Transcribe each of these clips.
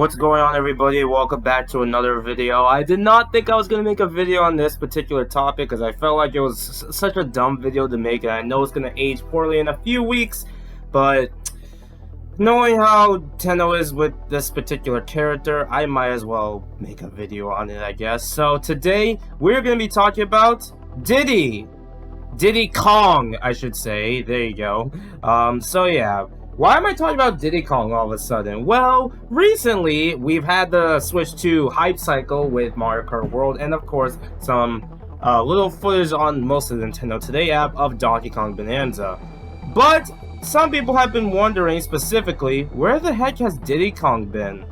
What's going on, everybody? Welcome back to another video. I did not think I was going to make a video on this particular topic because I felt like it was such a dumb video to make, and I know it's going to age poorly in a few weeks, but knowing how Nintendo is with this particular character, I might as well make a video on it, I guess. So today, we're going to be talking about Diddy Kong, I should say. There you go. So yeah. Why am I talking about Diddy Kong all of a sudden? Well, recently, we've had the Switch 2 hype cycle with Mario Kart World, and of course, some little footage on most of the Nintendo Today app of Donkey Kong Bonanza. But some people have been wondering specifically, where the heck has Diddy Kong been?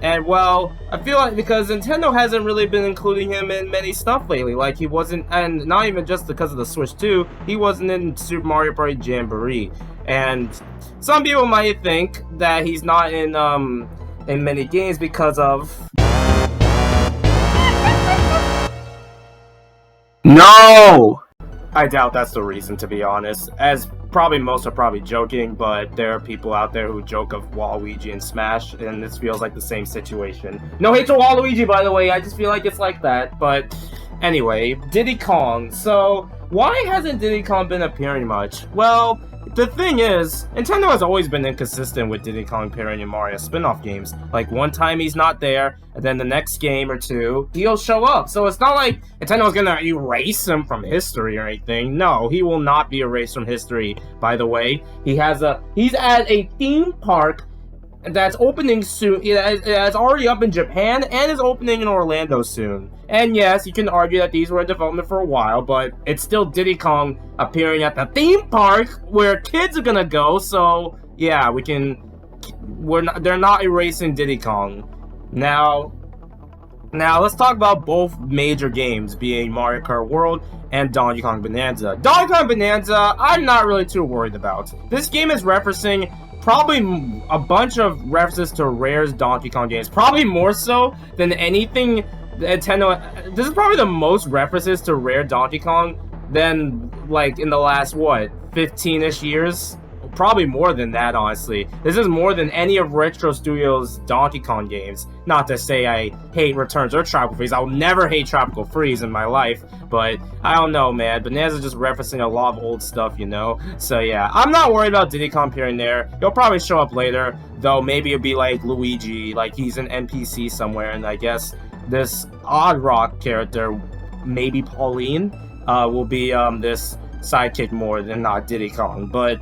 And well, I feel like because Nintendo hasn't really been including him in many stuff lately, like he wasn't, and not even just because of the Switch 2, he wasn't in Super Mario Party Jamboree. And some people might think that he's not in many games because of... No! I doubt that's the reason, to be honest, as probably most are probably joking, but there are people out there who joke of Waluigi and Smash, and this feels like the same situation. No hate to Waluigi, by the way, I just feel like it's like that, but anyway, Diddy Kong. So, why hasn't Diddy Kong been appearing much? Well, the thing is, Nintendo has always been inconsistent with Diddy Kong appearing in Mario spin-off games. Like, one time he's not there, and then the next game or two, he'll show up. So it's not like Nintendo's gonna erase him from history or anything. No, he will not be erased from history, by the way. He's at a theme park that's opening soon. It's already up in Japan and is opening in Orlando soon. And yes, you can argue that these were in development for a while, but it's still Diddy Kong appearing at the theme park where kids are gonna go. So yeah, they're not erasing Diddy Kong. Now let's talk about both major games, being Mario Kart World and Donkey Kong Bonanza. Donkey Kong Bonanza, I'm not really too worried about. This game is referencing probably a bunch of references to Rare's Donkey Kong games, probably more so than anything Nintendo. This is probably the most references to Rare Donkey Kong than, like, in the last, what, 15-ish years? Probably more than that, honestly. This is more than any of Retro Studios' Donkey Kong games. Not to say I hate Returns or Tropical Freeze. I'll never hate Tropical Freeze in my life. But, I don't know, man. Bonanza's just referencing a lot of old stuff, you know? So, yeah. I'm not worried about Diddy Kong appearing there. He'll probably show up later. Though, maybe it'll be like Luigi. Like, he's an NPC somewhere. And I guess this Odd Rock character, maybe Pauline, will be this sidekick more than not Diddy Kong. But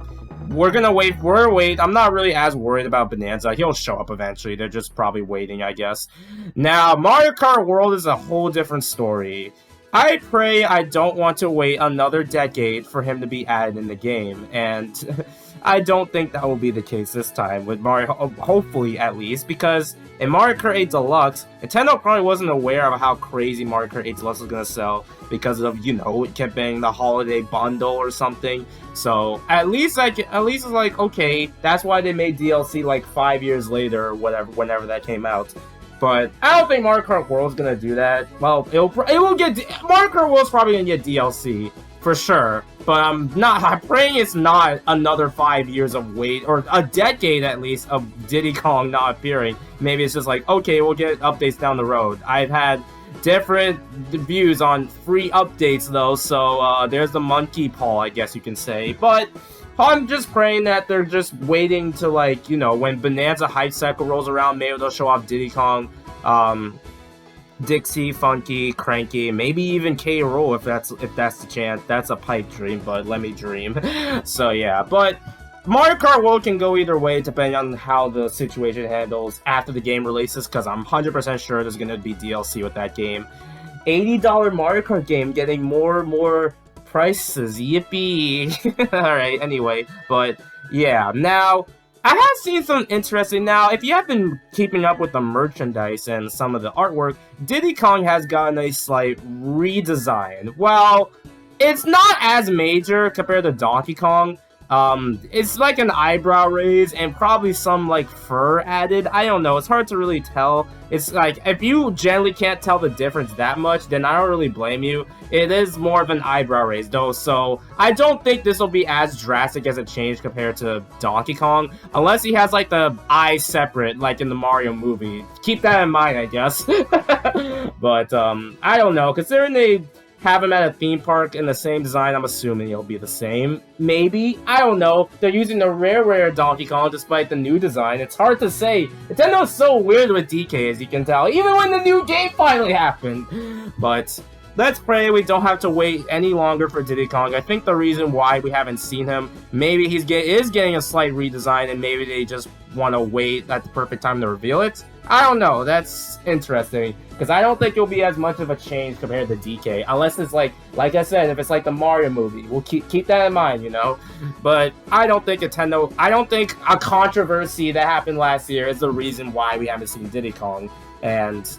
we're gonna wait. I'm not really as worried about Bonanza. He'll show up eventually. They're just probably waiting, I guess. Now, Mario Kart World is a whole different story. I pray I don't want to wait another decade for him to be added in the game, and I don't think that will be the case this time with Mario, hopefully at least, because in Mario Kart 8 Deluxe, Nintendo probably wasn't aware of how crazy Mario Kart 8 Deluxe was going to sell because of, you know, it kept being the holiday bundle or something. So at least it's like, okay, that's why they made DLC like 5 years later or whatever, whenever that came out. But I don't think Mario Kart World is gonna do that. Well, it will get Mario Kart World's probably gonna get DLC for sure. But I'm praying it's not another 5 years of wait, or a decade at least, of Diddy Kong not appearing. Maybe it's just like, okay, we'll get updates down the road. I've had different views on free updates though, so there's the monkey paw, I guess you can say. But I'm just praying that they're just waiting to, like, you know, when Bonanza hype cycle rolls around, maybe they'll show off Diddy Kong, Dixie, Funky, Cranky, maybe even K. Rool if that's the chance. That's a pipe dream, but let me dream. So yeah, but Mario Kart World can go either way depending on how the situation handles after the game releases, because I'm 100% sure there's going to be DLC with that game. $80 Mario Kart game getting more prices, yippee. Alright, anyway, but yeah, now I have seen some interesting. Now, if you have been keeping up with the merchandise and some of the artwork, Diddy Kong has gotten a slight redesign. Well, it's not as major compared to Donkey Kong, It's like an eyebrow raise and probably some like fur added. I don't know. It's hard to really tell. It's like if you generally can't tell the difference that much, then I don't really blame you. It is more of an eyebrow raise though, so I don't think this will be as drastic as a change compared to Donkey Kong, unless he has like the eyes separate, like in the Mario movie. Keep that in mind, I guess. But I don't know. Considering they have him at a theme park in the same design, I'm assuming it'll be the same. Maybe. I don't know. They're using the rare Donkey Kong despite the new design. It's hard to say. Nintendo's so weird with DK, as you can tell, even when the new game finally happened. But let's pray we don't have to wait any longer for Diddy Kong. I think the reason why we haven't seen him, maybe is getting a slight redesign, and maybe they just want to wait at the perfect time to reveal it. I don't know. That's interesting, because I don't think it'll be as much of a change compared to DK, unless it's like I said, if it's like the Mario movie. We'll keep that in mind, you know? But I don't think I don't think a controversy that happened last year is the reason why we haven't seen Diddy Kong. And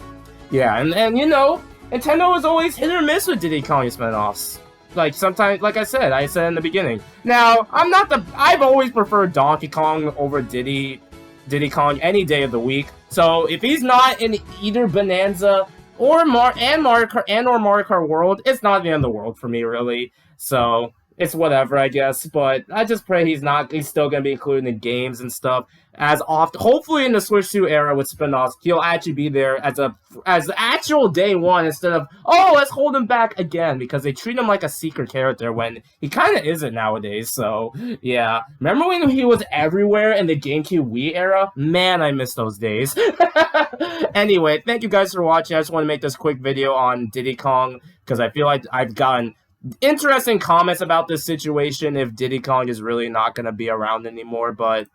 yeah, and you know, Nintendo is always hit or miss with Diddy Kong spin-offs. Like, sometimes, like I said in the beginning. Now, I've always preferred Donkey Kong over Diddy Kong any day of the week. So, if he's not in either Bonanza or Mario Kart World, it's not the end of the world for me, really. So, it's whatever, I guess. But I just pray he's still going to be included in games and stuff as often. Hopefully in the Switch 2 era with spin-offs, he'll actually be there as the actual day one instead of, oh, let's hold him back again, because they treat him like a secret character when he kind of isn't nowadays. So, yeah. Remember when he was everywhere in the GameCube Wii era? Man, I miss those days. Anyway, thank you guys for watching. I just want to make this quick video on Diddy Kong, because I feel like I've gotten interesting comments about this situation if Diddy Kong is really not going to be around anymore, but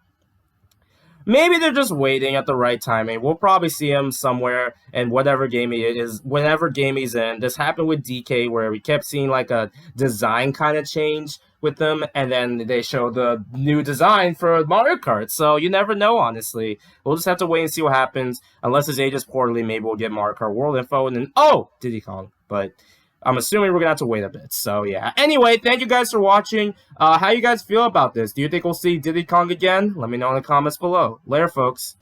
maybe they're just waiting at the right timing. We'll probably see him somewhere in whatever game he is, whenever game he's in. This happened with DK, where we kept seeing like a design kind of change with them, and then they show the new design for Mario Kart. So you never know, honestly. We'll just have to wait and see what happens. Unless his ages poorly, maybe we'll get Mario Kart World info, and then, oh, Diddy Kong. But I'm assuming we're going to have to wait a bit. So, yeah. Anyway, thank you guys for watching. How you guys feel about this? Do you think we'll see Diddy Kong again? Let me know in the comments below. Later, folks.